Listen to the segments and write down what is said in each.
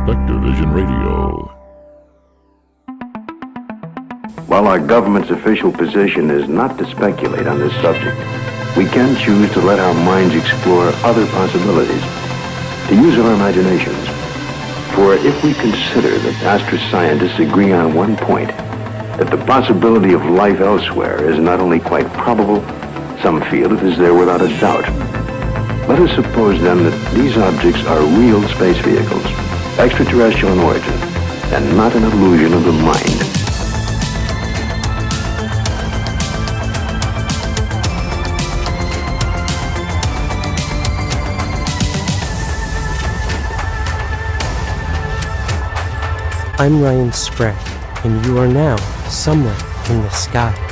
Spectrovision Radio. While our government's official position is not to speculate on this subject, we can choose to let our minds explore other possibilities, to use our imaginations. For if we consider that astroscientists agree on one point, that the possibility of life elsewhere is not only quite probable, some feel it is there without a doubt. Let us suppose then that these objects are real space vehicles, extraterrestrial in origin, and not an illusion of the mind. I'm Ryan Sprague, and you are now somewhere in the skies.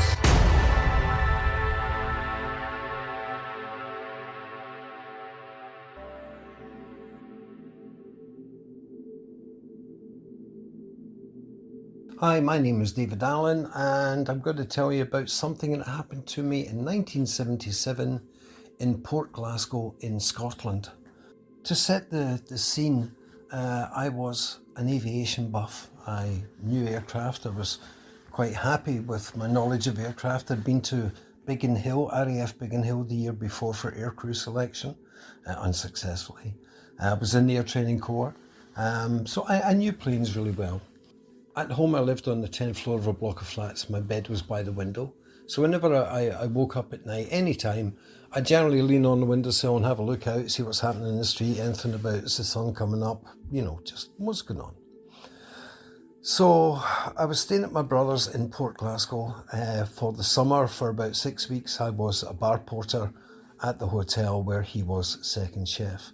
Hi, my name is David Allen, and I'm going to tell you about something that happened to me in 1977 in Port Glasgow in Scotland. To set the scene, I was an aviation buff. I knew aircraft. I was quite happy with my knowledge of aircraft. I'd been to Biggin Hill, RAF Biggin Hill, the year before for aircrew selection, unsuccessfully. I was in the Air Training Corps, so I knew planes really well. At home, I lived on the 10th floor of a block of flats. My bed was by the window. So whenever I woke up at night, any time, I generally lean on the windowsill and have a look out, see what's happening in the street, anything about, is the sun coming up, just what's going on. So I was staying at my brother's in Port Glasgow for the summer for about 6 weeks. I was a bar porter at the hotel where he was second chef.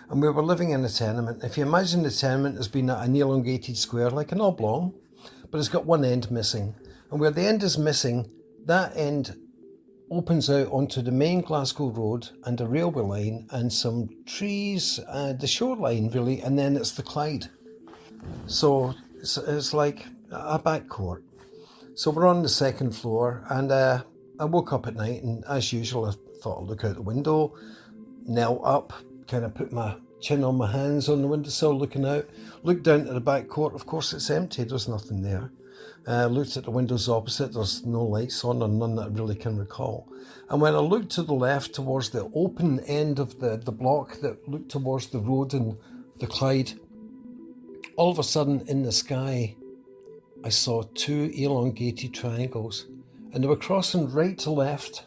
And we were living in a tenement. If you imagine the tenement as being an elongated square, like an oblong, but it's got one end missing. And where the end is missing, that end opens out onto the main Glasgow road and a railway line and some trees, the shoreline really, and then it's the Clyde. So it's like a back court. So we're on the second floor, and I woke up at night, and as usual I thought I'd look out the window, knelt up, kind of put my chin on my hands on the windowsill looking out, looked down to the back court. Of course it's empty, there's nothing there. Looked at the windows opposite, there's no lights on, or none that I really can recall. And when I looked to the left towards the open end of the block that looked towards the road and the Clyde, all of a sudden in the sky I saw two elongated triangles, and they were crossing right to left,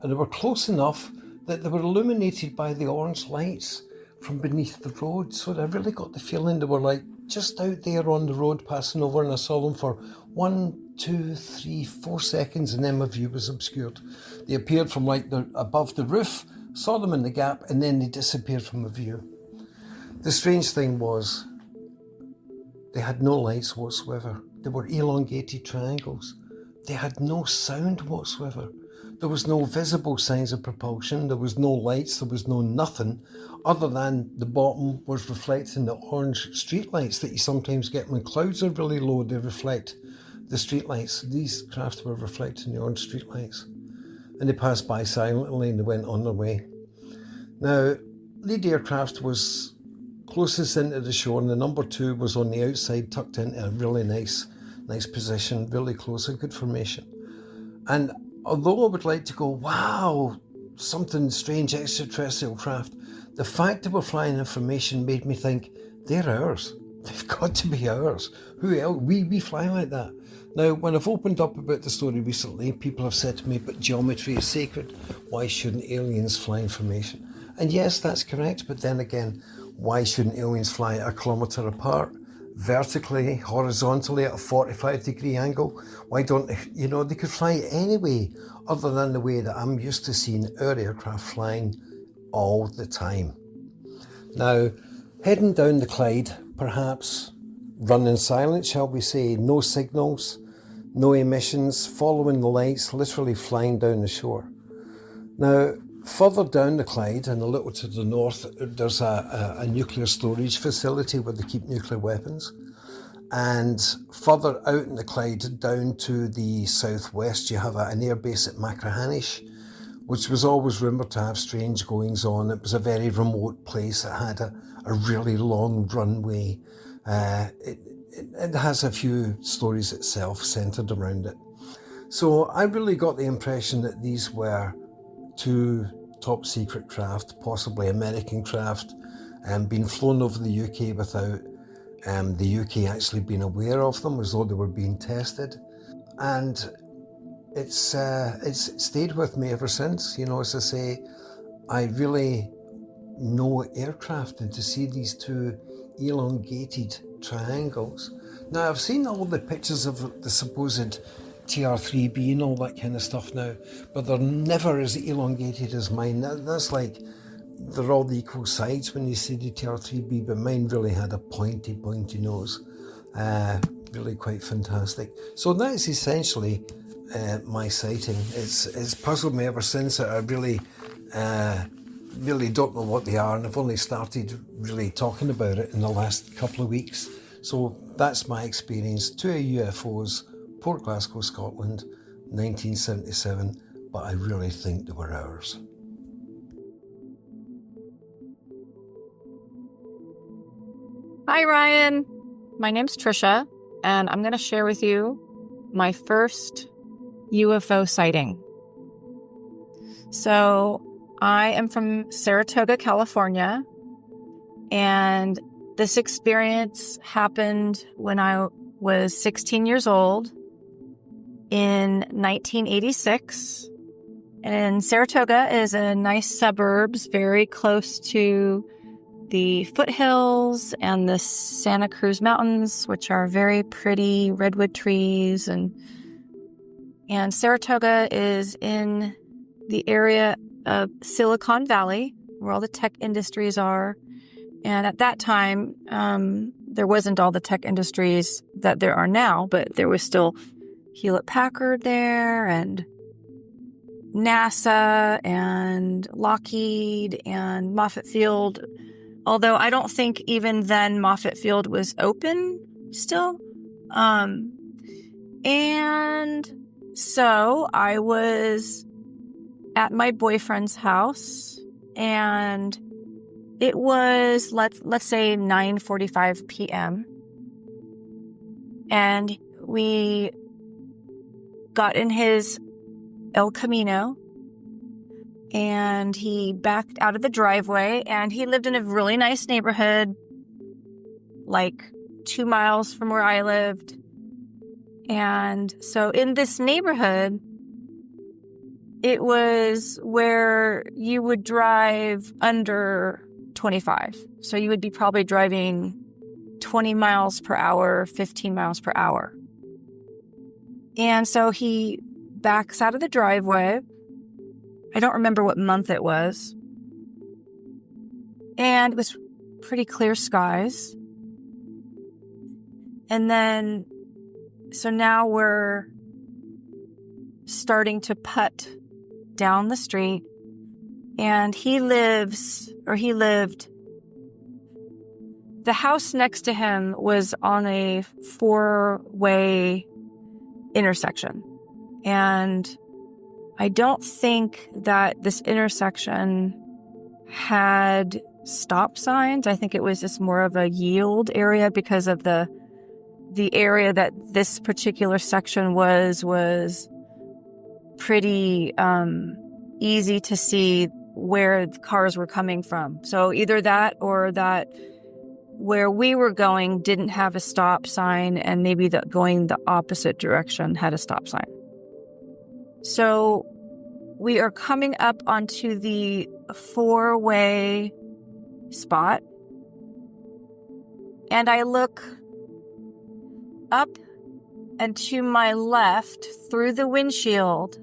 and they were close enough that they were illuminated by the orange lights from beneath the road. So I really got the feeling they were like just out there on the road passing over, and I saw them for 1, 2, 3, 4 seconds, and then my view was obscured. They appeared from like above the roof, saw them in the gap, and then they disappeared from my view. The strange thing was they had no lights whatsoever. They were elongated triangles. They had no sound whatsoever. There was no visible signs of propulsion, there was no lights, there was no nothing, other than the bottom was reflecting the orange streetlights that you sometimes get when clouds are really low. They reflect the streetlights. These craft were reflecting the orange streetlights. And they passed by silently and they went on their way. Now, lead aircraft was closest into the shore, and the number 2 was on the outside, tucked into a really nice position, really close, a good formation. And although I would like to go, wow, something strange, extraterrestrial craft, the fact that we're flying information made me think, they're ours. They've got to be ours. Who else? We fly like that. Now, when I've opened up about the story recently, people have said to me, but geometry is sacred. Why shouldn't aliens fly information? And yes, that's correct. But then again, why shouldn't aliens fly a kilometre apart? Vertically, horizontally at a 45-degree angle? Why don't they could fly any way other than the way that I'm used to seeing our aircraft flying all the time. Now, heading down the Clyde, perhaps running silent, shall we say, no signals, no emissions, following the lights, literally flying down the shore. Now, further down the Clyde and a little to the north, there's a nuclear storage facility where they keep nuclear weapons. And further out in the Clyde, down to the southwest, you have an airbase at Machrihanish, which was always rumoured to have strange goings on. It was a very remote place. It had a a really long runway. It has a few stories itself centered around it. So I really got the impression that these were two top secret craft, possibly American craft, being flown over the UK without the UK actually being aware of them, as though they were being tested. And it's stayed with me ever since. As I say, I really know aircraft, and to see these two elongated triangles. Now, I've seen all the pictures of the supposed TR-3B and all that kind of stuff now, but they're never as elongated as mine. That's like, they're all the equal sides when you see the TR-3B, but mine really had a pointy nose. Really quite fantastic. So that's essentially my sighting. It's puzzled me ever since. I really don't know what they are, and I've only started really talking about it in the last couple of weeks. So that's my experience. Two UFOs, Port Glasgow, Scotland, 1977, but I really think they were ours. Hi, Ryan. My name's Trisha, and I'm going to share with you my first UFO sighting. So I am from Saratoga, California, and this experience happened when I was 16 years old in 1986. And Saratoga is a nice suburbs, very close to the foothills and the Santa Cruz Mountains, which are very pretty redwood trees. And Saratoga is in the area of Silicon Valley, where all the tech industries are. And at that time, there wasn't all the tech industries that there are now, but there was still Hewlett-Packard there, and NASA, and Lockheed, and Moffett Field. Although I don't think even then Moffett Field was open still. And so I was at my boyfriend's house, and it was, let's say 9:45 p.m. And we got in his El Camino, and he backed out of the driveway, and he lived in a really nice neighborhood, like 2 miles from where I lived. And so in this neighborhood, it was where you would drive under 25. So you would be probably driving 20 miles per hour, 15 miles per hour. And so he backs out of the driveway. I don't remember what month it was. And it was pretty clear skies. And then, so now we're starting to putt down the street. And he lived, the house next to him was on a 4-way intersection. And I don't think that this intersection had stop signs. I think it was just more of a yield area because of the area that this particular section was pretty easy to see where the cars were coming from. So either that or that where we were going didn't have a stop sign, and maybe going the opposite direction had a stop sign. So we are coming up onto the 4-way spot, and I look up and to my left through the windshield,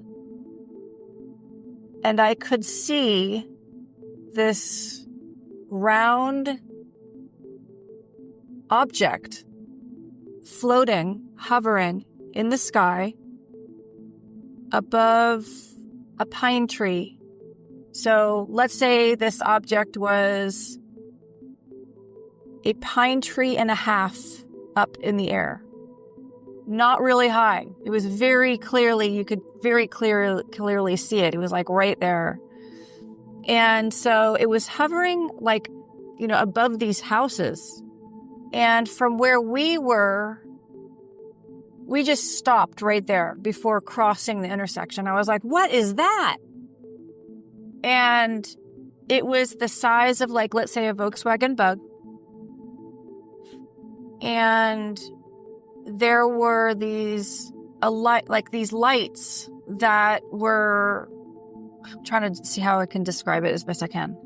and I could see this round object floating, hovering in the sky above a pine tree. So let's say this object was a pine tree and a half up in the air. Not really high. It was very clearly, you could very clearly see it. It was like right there. And so it was hovering like above these houses. And from where we were, we just stopped right there before crossing the intersection. I was like, what is that? And it was the size of, like, let's say a Volkswagen Bug. And there were these lights that were, I'm trying to see how I can describe it as best I can,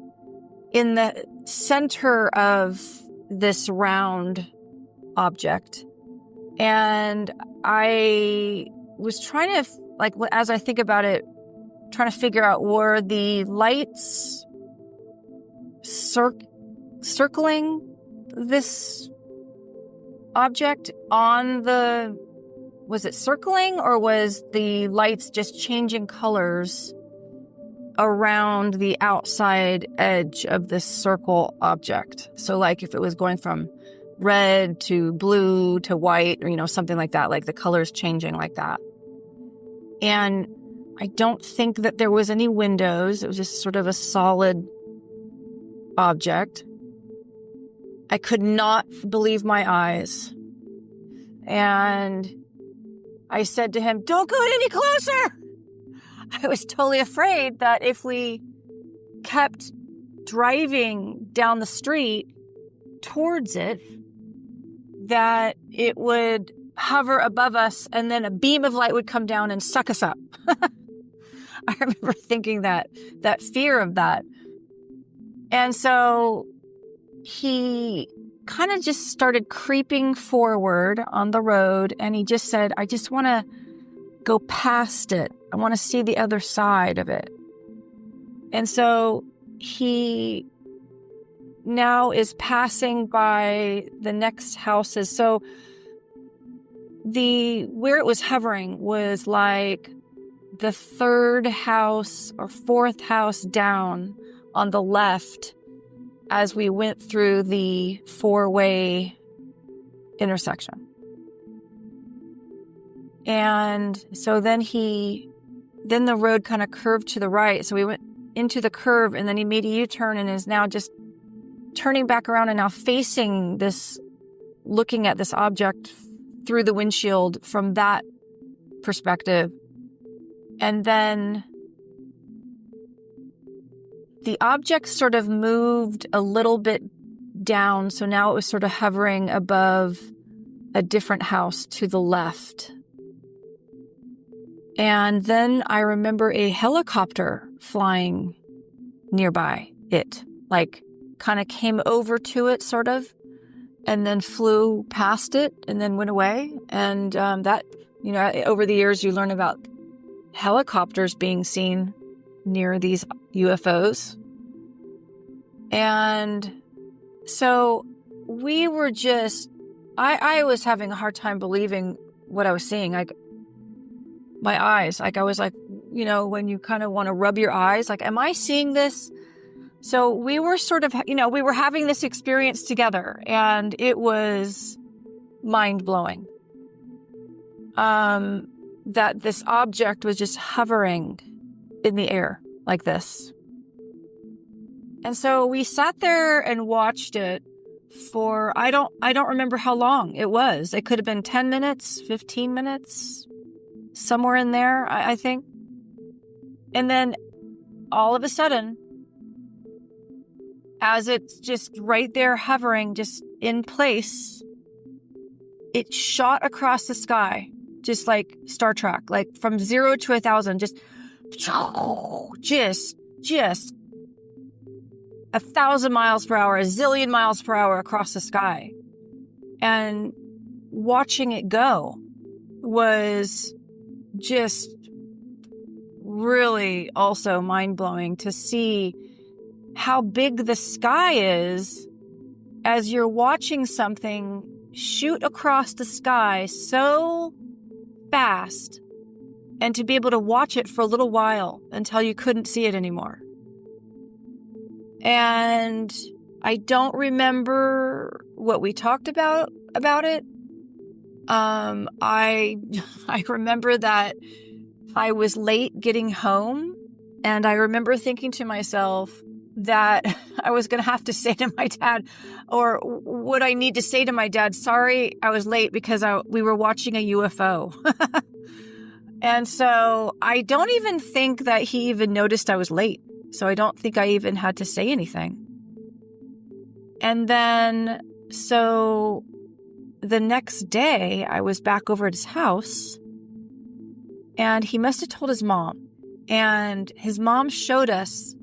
in the center of this round object. And I was trying to, like, as I think about it, trying to figure out, were the lights circling this object was it circling, or was the lights just changing colors around the outside edge of this circle object? So like if it was going from red to blue to white, or, something like that, like the colors changing like that. And I don't think that there was any windows. It was just sort of a solid object. I could not believe my eyes. And I said to him, don't go any closer. I was totally afraid that if we kept driving down the street towards it, that it would hover above us and then a beam of light would come down and suck us up. I remember thinking that fear of that. And so he kind of just started creeping forward on the road, and he just said, I just want to go past it. I want to see the other side of it. And so he now is passing by the next houses. So where it was hovering was like the third house or fourth house down on the left as we went through the four-way intersection. And so then the road kind of curved to the right. So we went into the curve, and then he made a U-turn and is now just turning back around and now facing this, looking at this object through the windshield from that perspective. And then the object sort of moved a little bit down. So now it was sort of hovering above a different house to the left. And then I remember a helicopter flying nearby it, like kind of came over to it sort of, and then flew past it and then went away. And that, over the years you learn about helicopters being seen near these UFOs. And so we were just, I was having a hard time believing what I was seeing. Like my eyes, like I was like, when you kind of want to rub your eyes, like, am I seeing this? So we were sort of, we were having this experience together, and it was mind-blowing. That this object was just hovering in the air like this. And so we sat there and watched it for, I don't remember how long it was. It could have been 10 minutes, 15 minutes, somewhere in there, I think. And then all of a sudden, as it's just right there hovering, just in place, it shot across the sky, just like Star Trek, like from 0 to 1,000, just 1,000 miles per hour, a zillion miles per hour across the sky. And watching it go was just really also mind-blowing to see how big the sky is as you're watching something shoot across the sky so fast, and to be able to watch it for a little while until you couldn't see it anymore. And I don't remember what we talked about it. I remember that I was late getting home, and I remember thinking to myself that I was going to have to say to my dad, or would I need to say to my dad, sorry, I was late because we were watching a UFO. And so I don't even think that he even noticed I was late. So I don't think I even had to say anything. And then, so the next day I was back over at his house, and he must have told his mom. And his mom showed us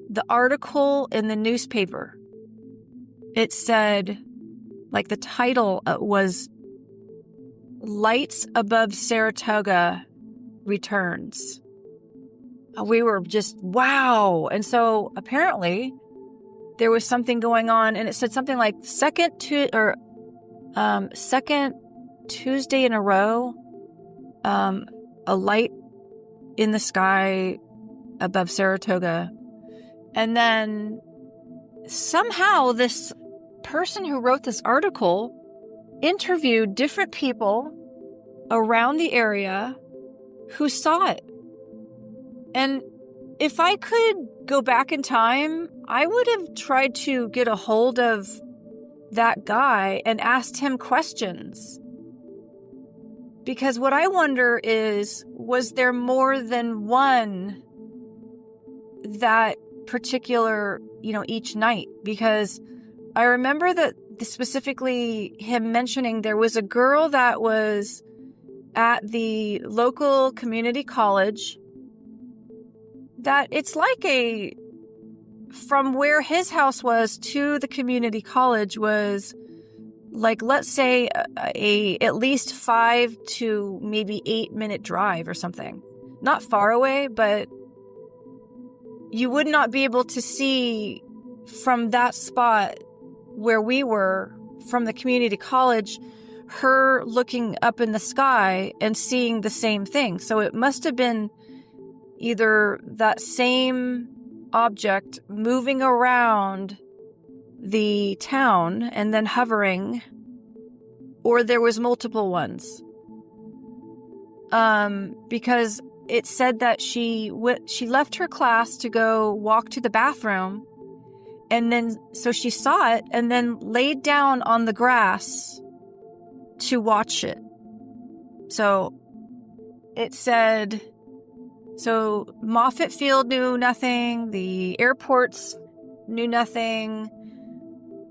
the article in the newspaper. It said, like, the title was Lights Above Saratoga Returns. We were just, wow. And so apparently there was something going on, and it said something like second Tuesday in a row, a light in the sky above Saratoga. And then somehow this person who wrote this article interviewed different people around the area who saw it. And if I could go back in time, I would have tried to get a hold of that guy and asked him questions. Because what I wonder is, was there more than one that particular, each night? Because I remember that specifically him mentioning there was a girl that was at the local community college that it's like from where his house was to the community college was like, let's say a at least 5 to maybe 8 minute drive or something. Not far away, but you would not be able to see from that spot where we were from the community college, her looking up in the sky and seeing the same thing. So it must have been either that same object moving around the town and then hovering, or there was multiple ones. Because it said that she left her class to go walk to the bathroom, and then so she saw it and then laid down on the grass to watch it. So it said, so Moffett Field knew nothing, the airports knew nothing,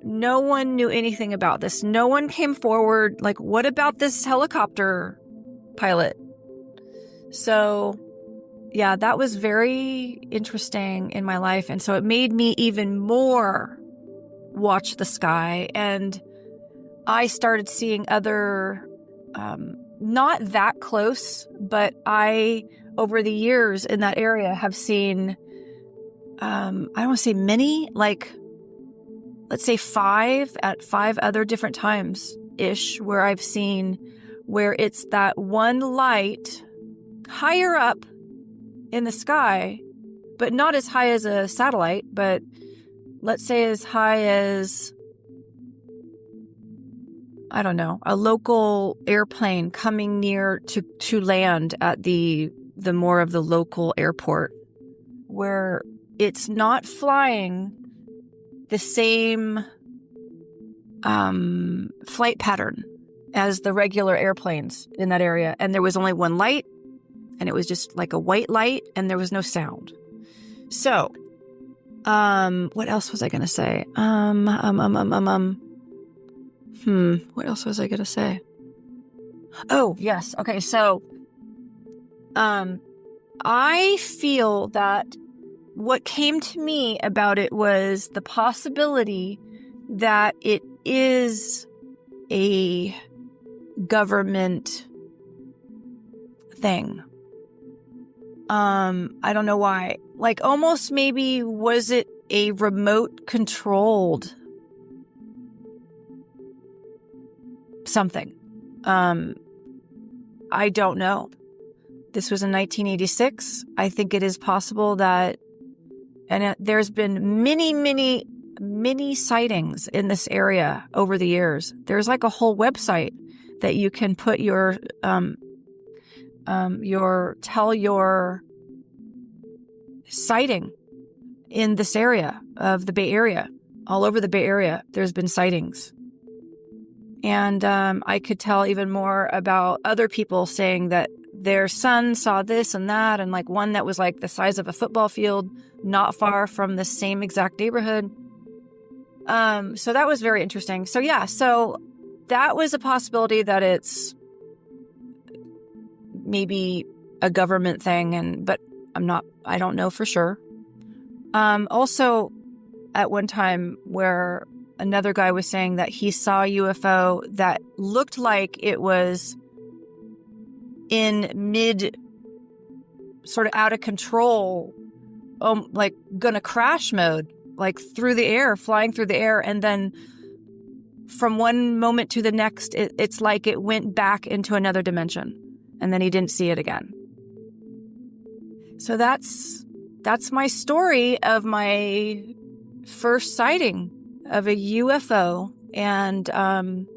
no one knew anything about this. No one came forward, like, what about this helicopter pilot? So, yeah, that was very interesting in my life. And so it made me even more watch the sky. And I started seeing other, not that close, but I, over the years in that area, have seen, I don't want to say many, like, let's say 5 at 5 other different times-ish, where I've seen where it's that one light higher up in the sky, but not as high as a satellite, but let's say as high as, I don't know, a local airplane coming near to land at the more of the local airport, where it's not flying the same flight pattern as the regular airplanes in that area. And there was only one light, and it was just like a white light, and there was no sound. So, what else was I going to say? What else was I going to say? Oh, yes. Okay. So, I feel that what came to me about it was the possibility that it is a government thing. I don't know why. Like, almost maybe, was it a remote controlled something? I don't know. This was in 1986. I think it is possible that, and there's been many sightings in this area over the years. There's like a whole website that you can put your sighting, in this area of the Bay Area. All over the Bay Area, there's been sightings. And I could tell even more about other people saying that their son saw this and that, and like one that was like the size of a football field, not far from the same exact neighborhood. So that was very interesting. So yeah, so that was a possibility that it's maybe a government thing, but I don't know for sure. Also, at one time where another guy was saying that he saw a UFO that looked like it was in mid, sort of out of control, like gonna crash mode, like through the air, flying through the air. And then from one moment to the next, it's like it went back into another dimension. And then he didn't see it again. So that's my story of my first sighting of a UFO. And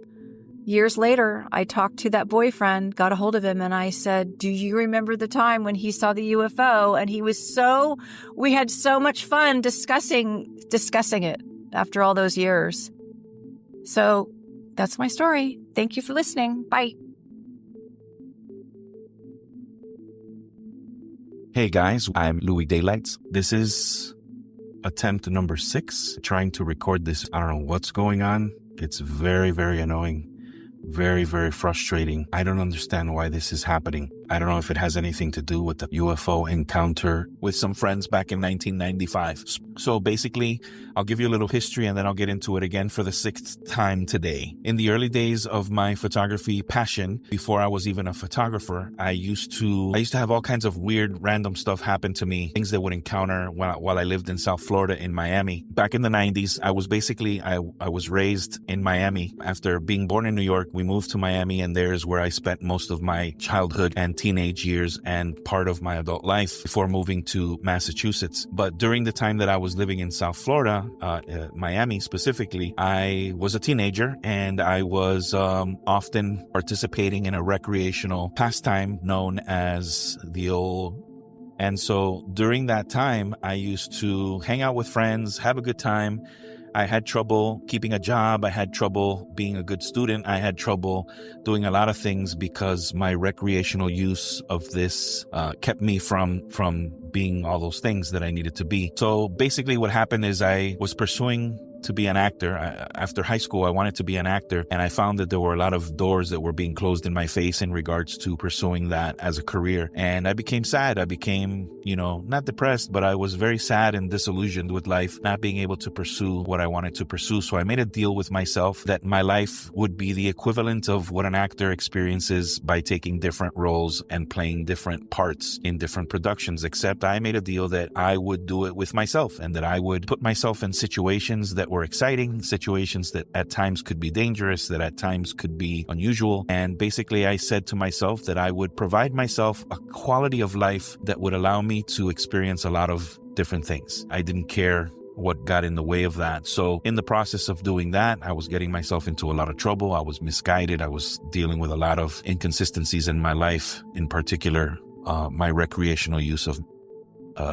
years later, I talked to that boyfriend, got a hold of him, and I said, do you remember the time when he saw the UFO? And we had so much fun discussing it after all those years. So that's my story. Thank you for listening. Bye. Hey guys, I'm Louis Daylights. This is attempt number 6, trying to record this. I don't know what's going on. It's very, very annoying. Very, very frustrating. I don't understand why this is happening. I don't know if it has anything to do with the UFO encounter with some friends back in 1995. So basically, I'll give you a little history and then I'll get into it again for the 6th time today. In the early days of my photography passion, before I was even a photographer, I used to have all kinds of weird, random stuff happen to me, things that would encounter while I lived in South Florida in Miami. Back in the 90s, I was raised in Miami. After being born in New York, we moved to Miami, and there's where I spent most of my childhood and teenage years and part of my adult life before moving to Massachusetts. But during the time that I was living in South Florida, Miami specifically, I was a teenager, and I was often participating in a recreational pastime known as the old. And so during that time, I used to hang out with friends, have a good time. I had trouble keeping a job. I had trouble being a good student. I had trouble doing a lot of things because my recreational use of this kept me from being all those things that I needed to be. So basically what happened is I was pursuing to be an actor. After high school, I wanted to be an actor, and I found that there were a lot of doors that were being closed in my face in regards to pursuing that as a career. And I became sad. I became, not depressed, but I was very sad and disillusioned with life, not being able to pursue what I wanted to pursue. So I made a deal with myself that my life would be the equivalent of what an actor experiences by taking different roles and playing different parts in different productions, except I made a deal that I would do it with myself and that I would put myself in situations that were exciting, situations that at times could be dangerous, that at times could be unusual. And basically I said to myself that I would provide myself a quality of life that would allow me to experience a lot of different things. I didn't care what got in the way of that. So in the process of doing that, I was getting myself into a lot of trouble. I was misguided. I was dealing with a lot of inconsistencies in my life. In particular, my recreational use of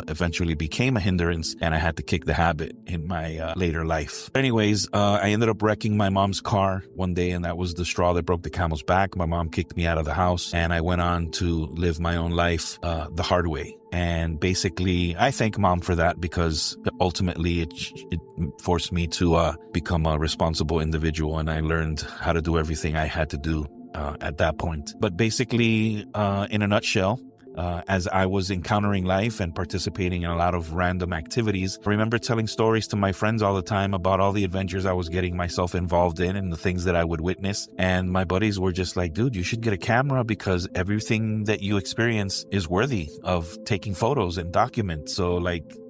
eventually became a hindrance, and I had to kick the habit in my later life. Anyways, I ended up wrecking my mom's car one day, and that was the straw that broke the camel's back. My mom kicked me out of the house, and I went on to live my own life the hard way. And basically, I thank Mom for that, because ultimately it forced me to become a responsible individual, and I learned how to do everything I had to do at that point. But basically, in a nutshell, as I was encountering life and participating in a lot of random activities, I remember telling stories to my friends all the time about all the adventures I was getting myself involved in and the things that I would witness. And my buddies were just like, dude, you should get a camera, because everything that you experience is worthy of taking photos and document. So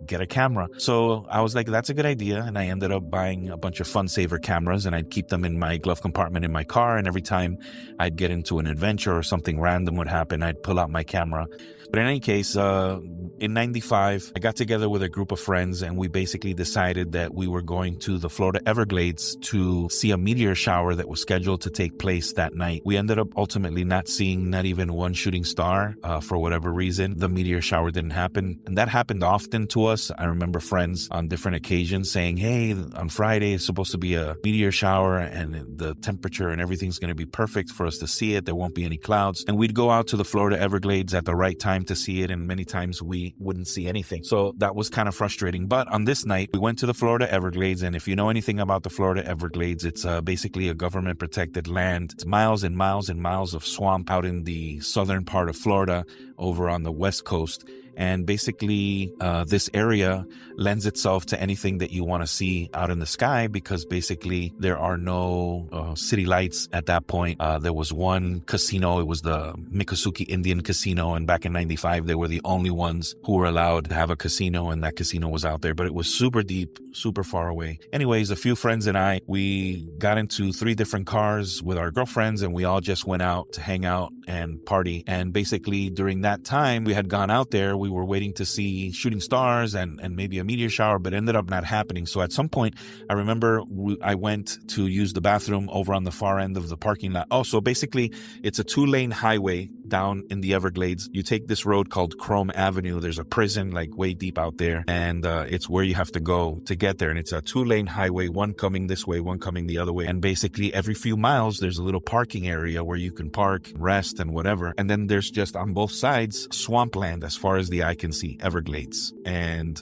get a camera. So I was like, that's a good idea. And I ended up buying a bunch of fun saver cameras, and I'd keep them in my glove compartment in my car. And every time I'd get into an adventure or something random would happen, I'd pull out my camera But in any case, in 95, I got together with a group of friends and we basically decided that we were going to the Florida Everglades to see a meteor shower that was scheduled to take place that night. We ended up ultimately not seeing not even one shooting star for whatever reason. The meteor shower didn't happen. And that happened often to us. I remember friends on different occasions saying, hey, on Friday it's supposed to be a meteor shower and the temperature and everything's going to be perfect for us to see it. There won't be any clouds. And we'd go out to the Florida Everglades at the right time to see it. And many times we wouldn't see anything. So that was kind of frustrating. But on this night, we went to the Florida Everglades. And if you know anything about the Florida Everglades, it's basically a government protected land. It's miles and miles and miles of swamp out in the southern part of Florida over on the west coast. And basically, this area lends itself to anything that you want to see out in the sky because basically there are no city lights at that point. There was one casino. It was the Miccosukee Indian Casino. And back in 95, they were the only ones who were allowed to have a casino. And that casino was out there. But it was super deep, super far away. Anyways, a few friends and I, we got into 3 different cars with our girlfriends and we all just went out to hang out and party. And basically during that time, we had gone out there. We were waiting to see shooting stars and maybe a meteor shower, but ended up not happening. So at some point, I remember I went to use the bathroom over on the far end of the parking lot. Oh, so basically, it's a 2-lane highway down in the Everglades. You take this road called Chrome Avenue. There's a prison like way deep out there, and it's where you have to go to get there. And it's a 2-lane highway, one coming this way, one coming the other way. And basically, every few miles, there's a little parking area where you can park, rest, and whatever. And then there's just on both sides swampland as far as the eye can see, Everglades. And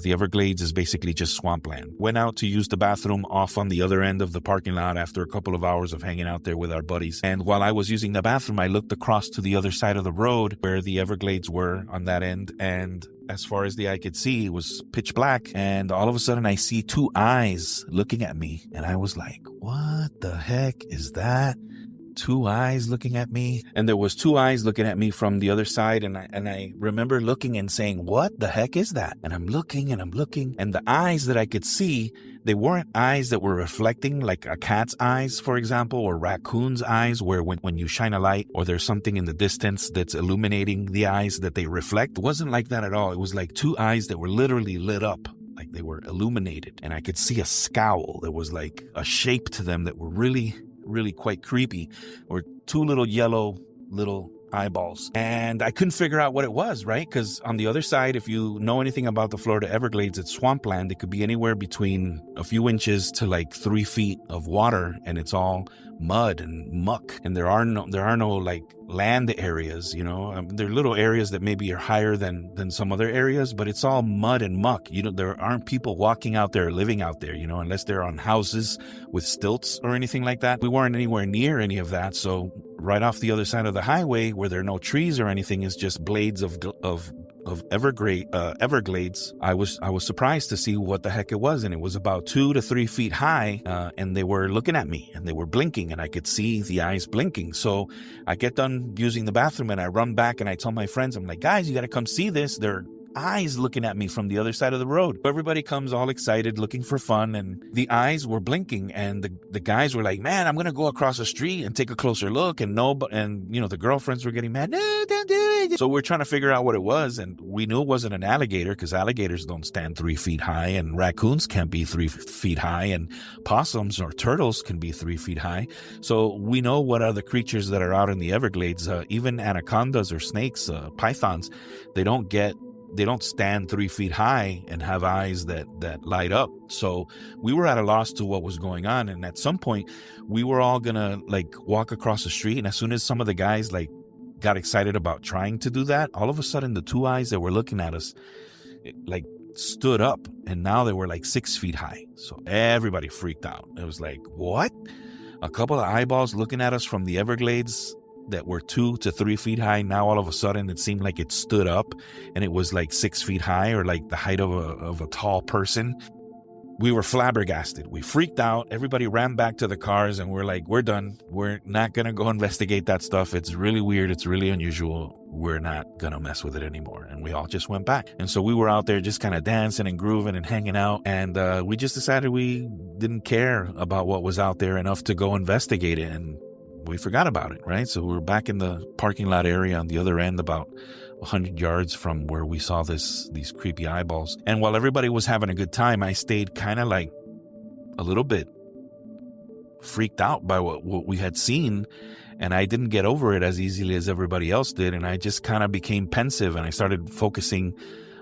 the Everglades is basically just swampland. Went out to use the bathroom off on the other end of the parking lot after a couple of hours of hanging out there with our buddies. And while I was using the bathroom, I looked across to the other side of the road where the Everglades were on that end. And as far as the eye could see, it was pitch black. And all of a sudden, I see 2 eyes looking at me. And I was like, what the heck is that? 2 eyes looking at me. And there was 2 eyes looking at me from the other side. And I remember looking and saying, what the heck is that? And I'm looking. And the eyes that I could see, they weren't eyes that were reflecting like a cat's eyes, for example, or raccoon's eyes, where when you shine a light or there's something in the distance that's illuminating the eyes that they reflect. It wasn't like that at all. It was like 2 eyes that were literally lit up. Like they were illuminated. And I could see a scowl. There was like a shape to them that were really quite creepy, or 2 little yellow little eyeballs. And I couldn't figure out what it was, right? Because on the other side, if you know anything about the Florida Everglades, it's swampland. It could be anywhere between a few inches to like 3 feet of water, and it's all mud and muck. And there are no like land areas, you know. There are little areas that maybe are higher than some other areas, but it's all mud and muck. You know, there aren't people walking out there, living out there, you know, unless they're on houses with stilts or anything like that. We weren't anywhere near any of that. So right off the other side of the highway, where there are no trees or anything, is just blades of Everglades. I was surprised to see what the heck it was, and it was about 2 to 3 feet high, and they were looking at me and they were blinking, and I could see the eyes blinking. So I get done using the bathroom and I run back and I tell my friends, I'm like, guys, you got to come see this. They're eyes looking at me from the other side of the road. Everybody comes all excited, looking for fun, and the eyes were blinking, and the guys were like, man, I'm gonna go across the street and take a closer look. And you know, the girlfriends were getting mad. No, don't do it. So we're trying to figure out what it was, and we knew it wasn't an alligator because alligators don't stand 3 feet high, and raccoons can't be 3 feet high, and possums or turtles can be 3 feet high. So we know what other creatures that are out in the Everglades, even anacondas or snakes, pythons, they don't stand 3 feet high and have eyes that light up. So we were at a loss to what was going on. And at some point, we were all gonna like walk across the street. And as soon as some of the guys like got excited about trying to do that, all of a sudden the 2 eyes that were looking at us like stood up, and now they were like 6 feet high. So everybody freaked out. It was like, what? A couple of eyeballs looking at us from the Everglades that were 2 to 3 feet high. Now all of a sudden it seemed like it stood up and it was like 6 feet high, or like the height of a tall person. We were flabbergasted. We freaked out. Everybody ran back to the cars and we're like, we're done. We're not going to go investigate that stuff. It's really weird. It's really unusual. We're not going to mess with it anymore. And we all just went back. And so we were out there just kind of dancing and grooving and hanging out. And we just decided we didn't care about what was out there enough to go investigate it. And we forgot about it, right? So we were back in the parking lot area on the other end, about 100 yards from where we saw these creepy eyeballs. And while everybody was having a good time, I stayed kind of like a little bit freaked out by what we had seen. And I didn't get over it as easily as everybody else did. And I just kind of became pensive, and I started focusing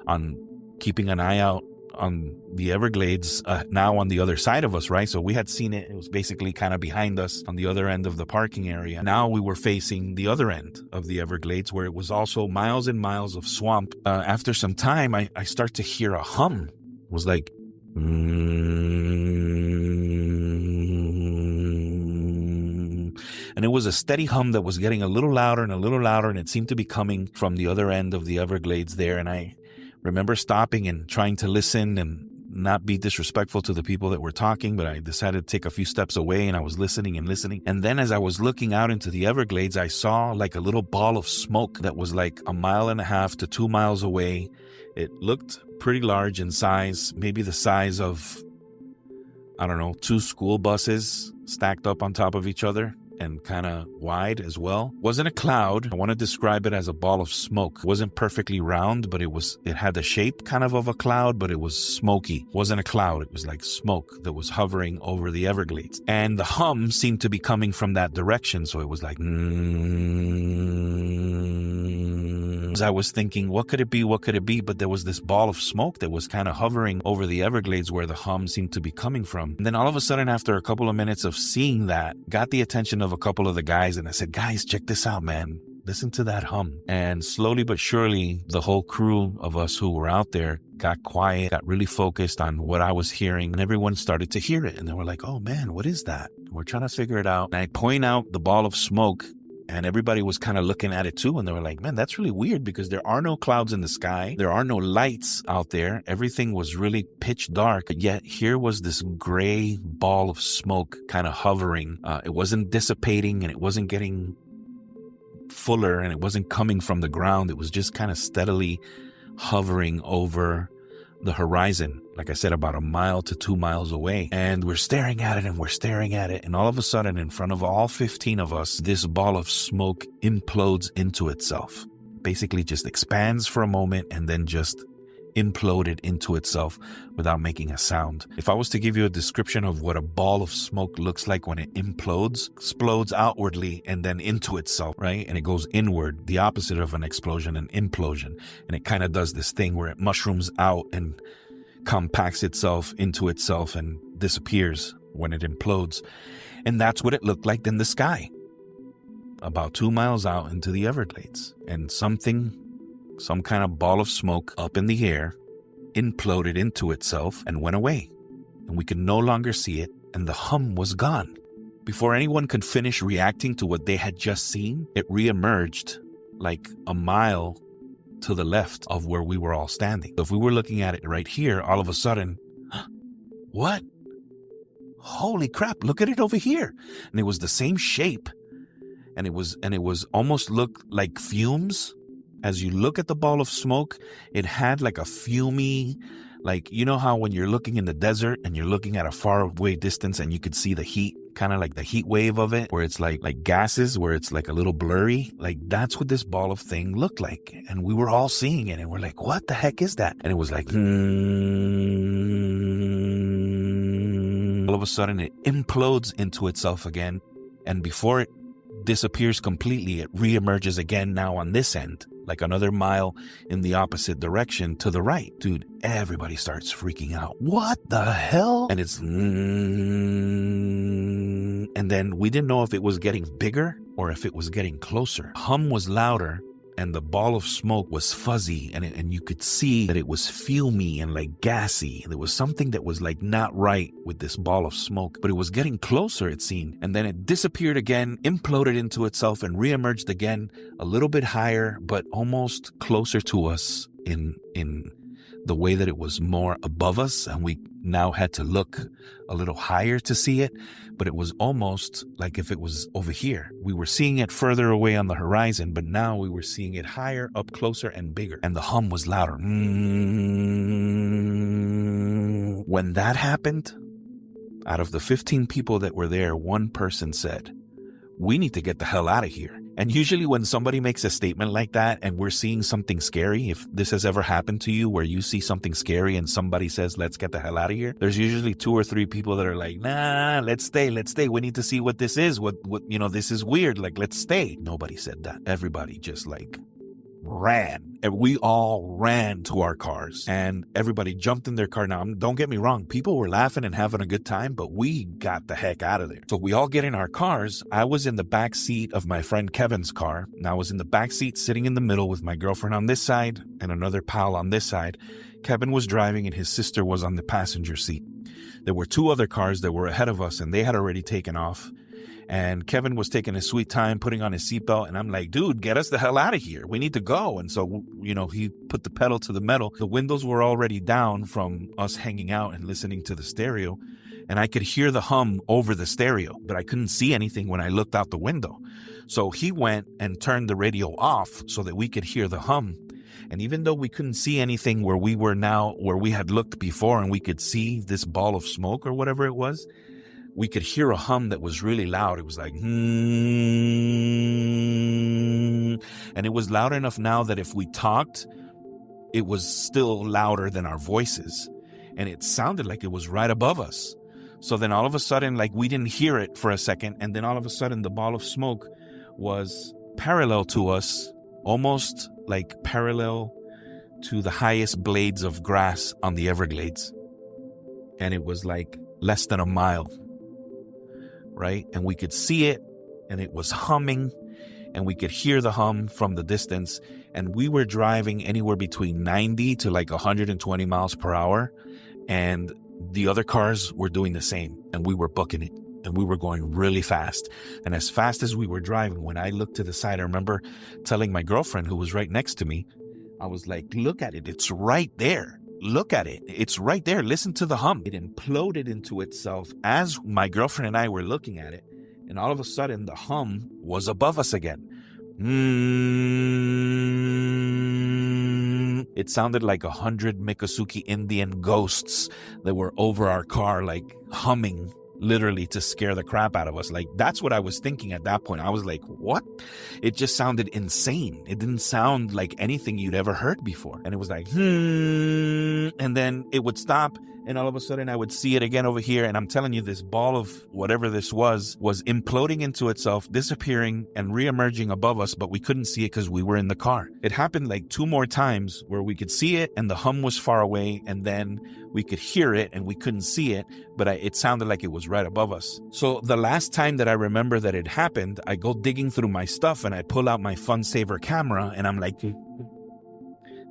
on keeping an eye out on the Everglades, now on the other side of us, right? So we had seen it. It was basically kind of behind us on the other end of the parking area. Now we were facing the other end of the Everglades, where it was also miles and miles of swamp. After some time, I start to hear a hum. It was like, and it was a steady hum that was getting a little louder and a little louder, and it seemed to be coming from the other end of the Everglades there. And I remember stopping and trying to listen and not be disrespectful to the people that were talking, but I decided to take a few steps away, and I was listening and listening. And then as I was looking out into the Everglades, I saw like a little ball of smoke that was like 1.5 to 2 miles away. It looked pretty large in size, maybe the size of, I don't know, 2 school buses stacked up on top of each other, and kind of wide as well. Wasn't a cloud. I want to describe it as a ball of smoke. It wasn't perfectly round, but it had the shape kind of a cloud, but it was smoky. It wasn't a cloud. It was like smoke that was hovering over the Everglades. And the hum seemed to be coming from that direction. So it was like, I was thinking, what could it be? What could it be? But there was this ball of smoke that was kind of hovering over the Everglades where the hum seemed to be coming from. And then all of a sudden, after a couple of minutes of seeing that, got the attention of a couple of the guys, and I said, guys, check this out, man. Listen to that hum. And slowly but surely, the whole crew of us who were out there got quiet, got really focused on what I was hearing, and everyone started to hear it. And they were like, oh man, what is that? We're trying to figure it out. And I point out the ball of smoke, and everybody was kind of looking at it too. And they were like, man, that's really weird, because there are no clouds in the sky. There are no lights out there. Everything was really pitch dark. Yet here was this gray ball of smoke kind of hovering. It wasn't dissipating, and it wasn't getting fuller, and it wasn't coming from the ground. It was just kind of steadily hovering over the horizon, like I said, about 1 mile to 2 miles away. And we're staring at it, and we're staring at it. And all of a sudden, in front of all 15 of us, this ball of smoke implodes into itself. Basically just expands for a moment and then just imploded into itself without making a sound. If I was to give you a description of what a ball of smoke looks like when it explodes outwardly and then into itself, right? And it goes inward, the opposite of an explosion, an implosion. And it kind of does this thing where it mushrooms out and compacts itself into itself and disappears when it implodes. And that's what it looked like in the sky, about 2 miles out into the Everglades. And some kind of ball of smoke up in the air imploded into itself and went away. And we could no longer see it, and the hum was gone. Before anyone could finish reacting to what they had just seen, it reemerged like 1 mile to the left of where we were all standing. So if we were looking at it right here, all of a sudden, what? Holy crap, look at it over here. And it was the same shape. And it was almost looked like fumes. As you look at the ball of smoke, it had like a fumey, like, you know how when you're looking in the desert and you're looking at a far away distance and you could see the heat, kind of like the heat wave of it, where it's like gases, where it's like a little blurry. Like that's what this ball of thing looked like. And we were all seeing it and we're like, what the heck is that? And it was like, all of a sudden it implodes into itself again. And before it disappears completely, it reemerges again now on this end, like another mile in the opposite direction to the right. Dude, everybody starts freaking out. What the hell? And it's and then we didn't know if it was getting bigger or if it was getting closer. Hum was louder, and the ball of smoke was fuzzy, and you could see that it was fumy and like gassy. There was something that was like not right with this ball of smoke, but it was getting closer, it seemed. And then it disappeared again, imploded into itself, and reemerged again a little bit higher, but almost closer to us in the way that it was more above us, and we now had to look a little higher to see it. But it was almost like if it was over here. We were seeing it further away on the horizon, but now we were seeing it higher, up closer, and bigger. And the hum was louder. When that happened, out of the 15 people that were there, one person said, we need to get the hell out of here. And usually when somebody makes a statement like that and we're seeing something scary, if this has ever happened to you where you see something scary and somebody says, let's get the hell out of here, there's usually 2 or 3 people that are like, nah, let's stay. We need to see what this is. What, this is weird. Like, let's stay. Nobody said that. Everybody just like ran. And we all ran to our cars and everybody jumped in their car. Now, don't get me wrong. People were laughing and having a good time, but we got the heck out of there. So we all get in our cars. I was in the back seat of my friend Kevin's car. And I was in the back seat sitting in the middle with my girlfriend on this side and another pal on this side. Kevin was driving and his sister was on the passenger seat. There were 2 other cars that were ahead of us and they had already taken off. And Kevin was taking his sweet time, putting on his seatbelt. And I'm like, dude, get us the hell out of here. We need to go. And so, he put the pedal to the metal. The windows were already down from us hanging out and listening to the stereo. And I could hear the hum over the stereo, but I couldn't see anything when I looked out the window. So he went and turned the radio off so that we could hear the hum. And even though we couldn't see anything where we were now, where we had looked before and we could see this ball of smoke or whatever it was, we could hear a hum that was really loud. It was like, and it was loud enough now that if we talked, it was still louder than our voices. And it sounded like it was right above us. So then all of a sudden, like we didn't hear it for a second. And then all of a sudden the ball of smoke was parallel to us, almost like parallel to the highest blades of grass on the Everglades. And it was like less than a mile. Right? And we could see it and it was humming and we could hear the hum from the distance. And we were driving anywhere between 90 to like 120 miles per hour. And the other cars were doing the same and we were booking it and we were going really fast. And as fast as we were driving, when I looked to the side, I remember telling my girlfriend who was right next to me, I was like, look at it. It's right there. Look at it. It's right there. Listen to the hum. It imploded into itself as my girlfriend and I were looking at it. And all of a sudden, the hum was above us again. It sounded like 100 Miccosukee Indian ghosts that were over our car, like humming, literally to scare the crap out of us. Like, that's what I was thinking at that point. I was like, what? It just sounded insane. It didn't sound like anything you'd ever heard before. And it was like, and then it would stop. And all of a sudden I would see it again over here. And I'm telling you, this ball of whatever this was imploding into itself, disappearing and reemerging above us. But we couldn't see it because we were in the car. It happened like 2 more times where we could see it and the hum was far away. And then we could hear it and we couldn't see it, but it sounded like it was right above us. So the last time that I remember that it happened, I go digging through my stuff and I pull out my Fun Saver camera and I'm like,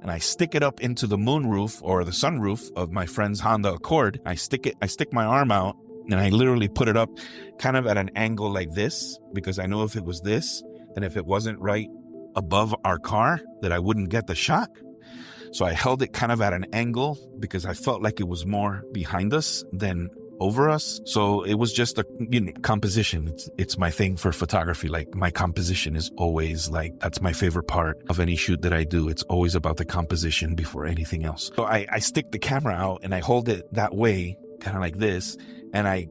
and I stick it up into the moonroof or the sunroof of my friend's Honda Accord. I stick my arm out and I literally put it up kind of at an angle like this, because I know if it was this, and if it wasn't right above our car, that I wouldn't get the shot. So I held it kind of at an angle because I felt like it was more behind us than over us. So it was just a composition. It's my thing for photography. Like, my composition is always like, that's my favorite part of any shoot that I do. It's always about the composition before anything else. So I stick the camera out and I hold it that way, kind of like this, and I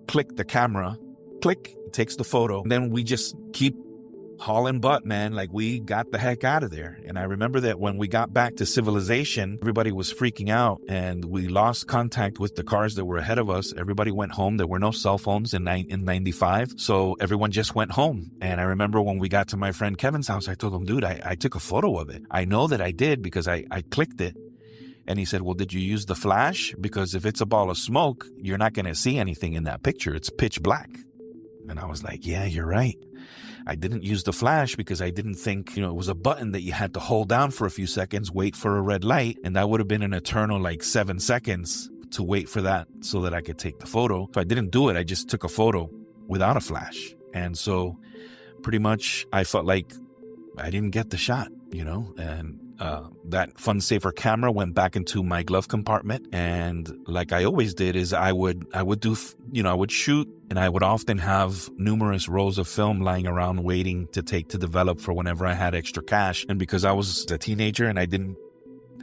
click the camera, click, it takes the photo. And then we just keep hauling butt, man. Like, we got the heck out of there. And I remember that when we got back to civilization, everybody was freaking out and we lost contact with the cars that were ahead of us. Everybody went home. There were no cell phones in 95. So everyone just went home. And I remember when we got to my friend Kevin's house, I told him, dude, I took a photo of it. I know that I did because I clicked it. And he said, well, did you use the flash? Because if it's a ball of smoke, you're not going to see anything in that picture. It's pitch black. And I was like, yeah, you're right. I didn't use the flash because I didn't think, it was a button that you had to hold down for a few seconds, wait for a red light. And that would have been an eternal 7 seconds to wait for that so that I could take the photo. So I didn't do it. I just took a photo without a flash. And so pretty much I felt like I didn't get the shot, and that Fun Saver camera went back into my glove compartment. And like I always did is I would shoot, and I would often have numerous rolls of film lying around waiting to develop for whenever I had extra cash. And because I was a teenager and I didn't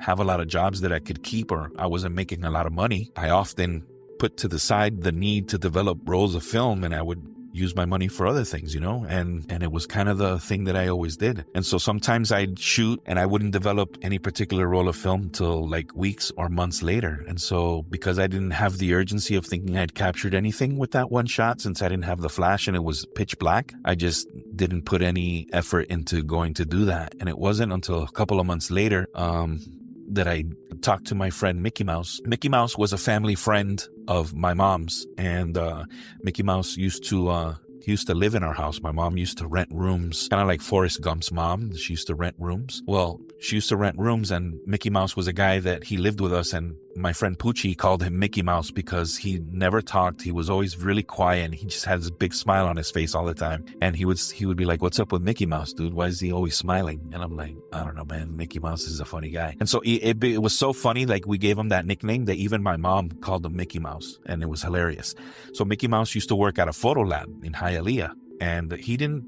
have a lot of jobs that I could keep, or I wasn't making a lot of money, I often put to the side the need to develop rolls of film, and I would use my money for other things, and it was kind of the thing that I always did. And so sometimes I'd shoot and I wouldn't develop any particular roll of film till like weeks or months later. And so because I didn't have the urgency of thinking I'd captured anything with that one shot, since I didn't have the flash and it was pitch black, I just didn't put any effort into going to do that. And it wasn't until a couple of months later that I talked to my friend Mickey Mouse. Mickey Mouse was a family friend of my mom's, and Mickey Mouse used to live in our house. My mom used to rent rooms, kind of like Forrest Gump's mom. She used to rent rooms. Well, she used to rent rooms, and Mickey Mouse was a guy that he lived with us, and my friend Poochie called him Mickey Mouse because he never talked. He was always really quiet, and he just had this big smile on his face all the time. And he would be like, "What's up with Mickey Mouse, dude? Why is he always smiling?" And I'm like, "I don't know, man. Mickey Mouse is a funny guy." And so it was so funny, like we gave him that nickname that even my mom called him Mickey Mouse, and it was hilarious. So Mickey Mouse used to work at a photo lab in Hialeah, and he didn't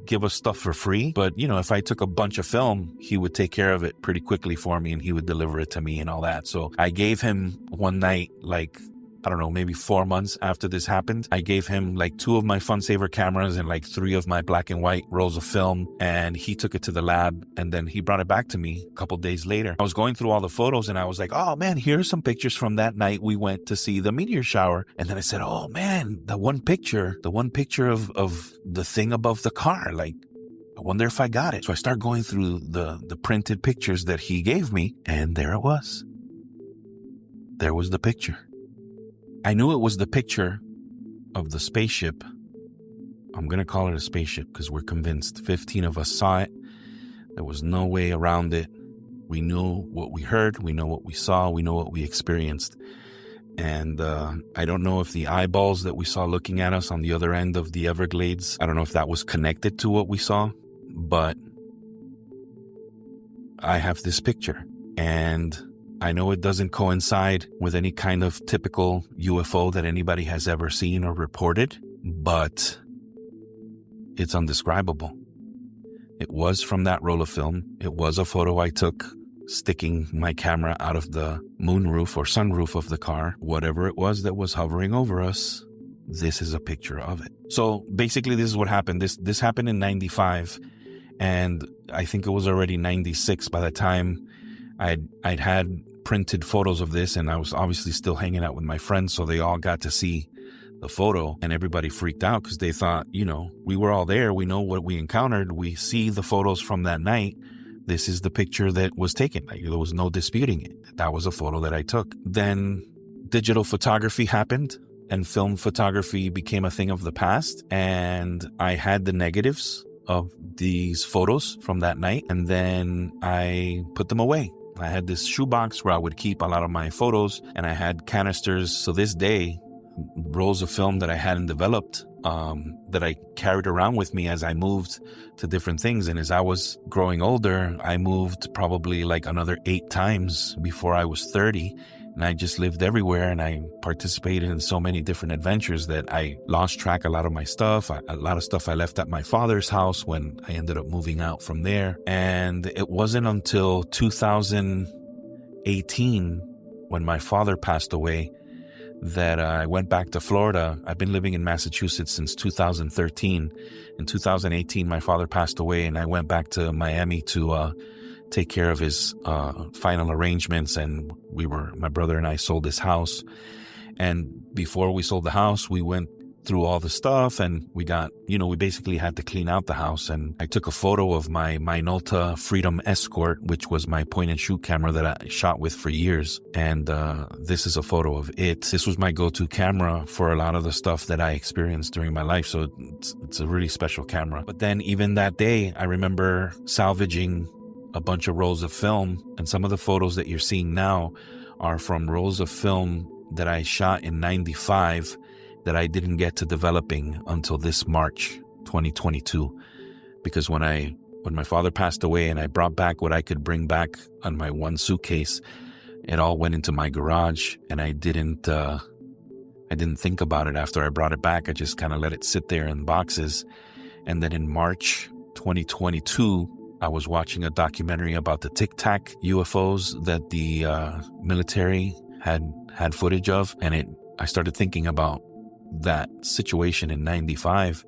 give us stuff for free, but if I took a bunch of film, he would take care of it pretty quickly for me, and he would deliver it to me and all that. So I gave him one night, like, I don't know, maybe 4 months after this happened, I gave him like 2 of my FunSaver cameras and like 3 of my black and white rolls of film, and he took it to the lab, and then he brought it back to me a couple days later. I was going through all the photos, and I was like, "Oh man, here's some pictures from that night we went to see the meteor shower." And then I said, "Oh man, the one picture of the thing above the car, like, I wonder if I got it." So I start going through the printed pictures that he gave me, and there it was. There was the picture. I knew it was the picture of the spaceship. I'm going to call it a spaceship because we're convinced 15 of us saw it. There was no way around it. We knew what we heard. We know what we saw. We know what we experienced. And I don't know if the eyeballs that we saw looking at us on the other end of the Everglades, I don't know if that was connected to what we saw, but I have this picture, and I know it doesn't coincide with any kind of typical UFO that anybody has ever seen or reported, but it's undescribable. It was from that roll of film. It was a photo I took sticking my camera out of the moonroof or sunroof of the car. Whatever it was that was hovering over us, this is a picture of it. So basically this is what happened. This happened in 95, and I think it was already 96 by the time I'd had printed photos of this, and I was obviously still hanging out with my friends, so they all got to see the photo, and everybody freaked out because they thought, we were all there, we know what we encountered, we see the photos from that night, this is the picture that was taken. Like, there was no disputing it. That was a photo that I took. Then digital photography happened, and film photography became a thing of the past, and I had the negatives of these photos from that night, and then I put them away. I had this shoebox where I would keep a lot of my photos, and I had canisters. So this day, rolls of film that I hadn't developed, that I carried around with me as I moved to different things. And as I was growing older, I moved probably like another 8 times before I was 30. And I just lived everywhere, and I participated in so many different adventures that I lost track of a lot of my stuff. A lot of stuff I left at my father's house when I ended up moving out from there. And it wasn't until 2018, when my father passed away, that I went back to Florida. I've been living in Massachusetts since 2013. In 2018, my father passed away, and I went back to Miami to take care of his final arrangements, and my brother and I sold this house. And before we sold the house, we went through all the stuff, and we got, we basically had to clean out the house. And I took a photo of my Minolta Freedom Escort, which was my point and shoot camera that I shot with for years. And this is a photo of it. This was my go-to camera for a lot of the stuff that I experienced during my life. So it's a really special camera. But then even that day, I remember salvaging a bunch of rolls of film, and some of the photos that you're seeing now are from rolls of film that I shot in 95 that I didn't get to developing until this March 2022. Because when my father passed away and I brought back what I could bring back on my one suitcase, it all went into my garage, and I didn't think about it after I brought it back. I just kind of let it sit there in boxes. And then in March 2022, I was watching a documentary about the Tic Tac UFOs that the military had footage of, and I started thinking about that situation in 95.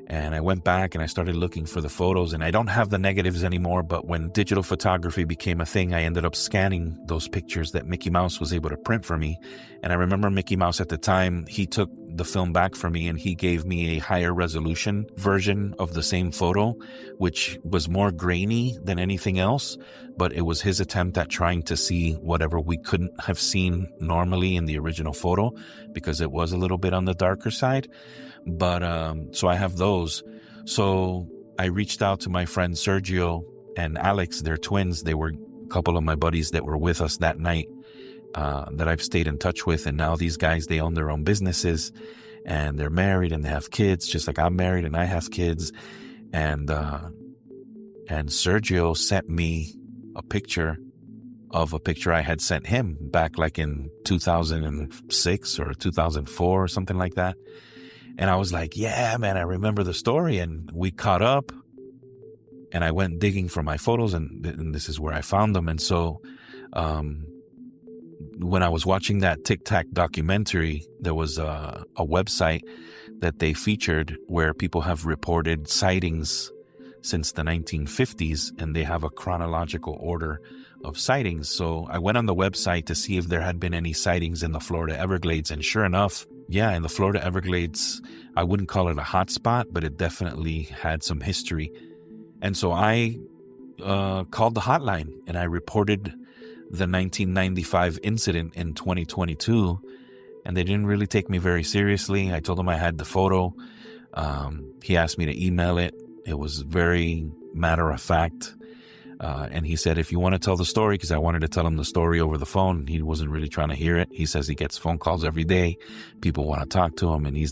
And I went back and I started looking for the photos, and I don't have the negatives anymore. But when digital photography became a thing, I ended up scanning those pictures that Mickey Mouse was able to print for me. And I remember Mickey Mouse at the time, he took the film back for me and he gave me a higher resolution version of the same photo, which was more grainy than anything else. But it was his attempt at trying to see whatever we couldn't have seen normally in the original photo, because it was a little bit on the darker side. But so I have those. So I reached out to my friends Sergio and Alex. They're twins. They were a couple of my buddies that were with us that night, that I've stayed in touch with. And now these guys, they own their own businesses and they're married and they have kids, just like I'm married and I have kids. And Sergio sent me a picture I had sent him back like in 2006 or 2004 or something like that. And I was like, yeah, man, I remember the story. And we caught up and I went digging for my photos, and this is where I found them. And so when I was watching that Tic Tac documentary, there was a website that they featured where people have reported sightings since the 1950s, and they have a chronological order of sightings. So I went on the website to see if there had been any sightings in the Florida Everglades, and sure enough, yeah, in the Florida Everglades, I wouldn't call it a hot spot, but it definitely had some history. And so I called the hotline and I reported the 1995 incident in 2022, and they didn't really take me very seriously. I told them I had the photo. He asked me to email it. It was very matter of fact. And he said, if you want to tell the story, because I wanted to tell him the story over the phone. He wasn't really trying to hear it. He says he gets phone calls every day. People want to talk to him, and he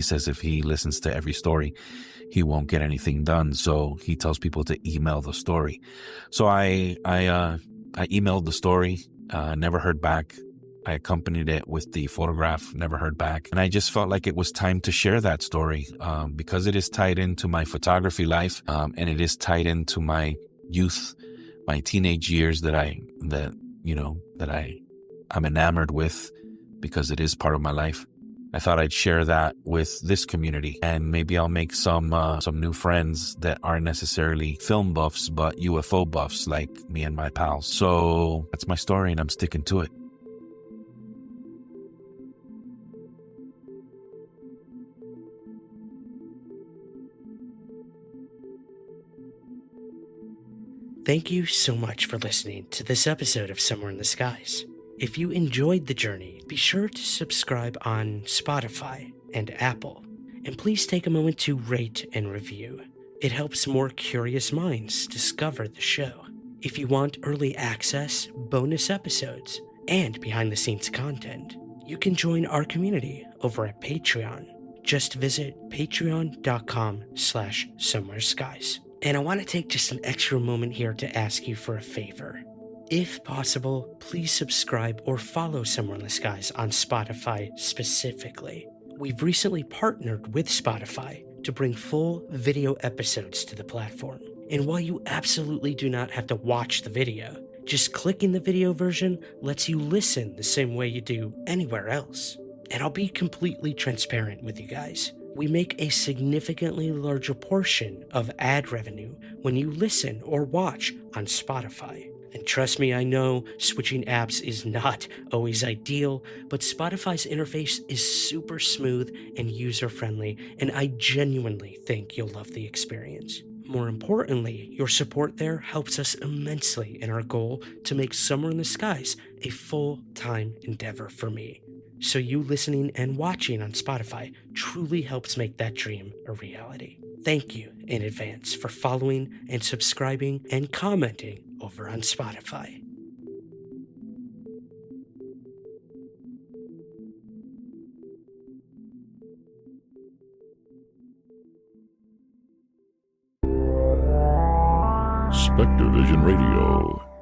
says if he listens to every story, he won't get anything done. So he tells people to email the story. So I emailed the story, never heard back. I accompanied it with the photograph, never heard back. And I just felt like it was time to share that story, because it is tied into my photography life, and it is tied into my youth, my teenage years that I'm enamored with, because it is part of my life. I thought I'd share that with this community, and maybe I'll make some new friends that aren't necessarily film buffs, but UFO buffs like me and my pals. So that's my story, and I'm sticking to it. Thank you so much for listening to this episode of Somewhere in the Skies. If you enjoyed the journey, be sure to subscribe on Spotify and Apple. And please take a moment to rate and review. It helps more curious minds discover the show. If you want early access, bonus episodes, and behind-the-scenes content, you can join our community over at Patreon. Just visit patreon.com/somewhereskies. And I want to take just an extra moment here to ask you for a favor. If possible, please subscribe or follow Somewhere in the Skies on Spotify specifically. We've recently partnered with Spotify to bring full video episodes to the platform. And while you absolutely do not have to watch the video, just clicking the video version lets you listen the same way you do anywhere else. And I'll be completely transparent with you guys. We make a significantly larger portion of ad revenue when you listen or watch on Spotify. And trust me, I know switching apps is not always ideal, but Spotify's interface is super smooth and user-friendly, and I genuinely think you'll love the experience. More importantly, your support there helps us immensely in our goal to make Somewhere in the Skies a full-time endeavor for me. So you listening and watching on Spotify truly helps make that dream a reality. Thank you in advance for following and subscribing and commenting over on Spotify. Spectre Vision Radio.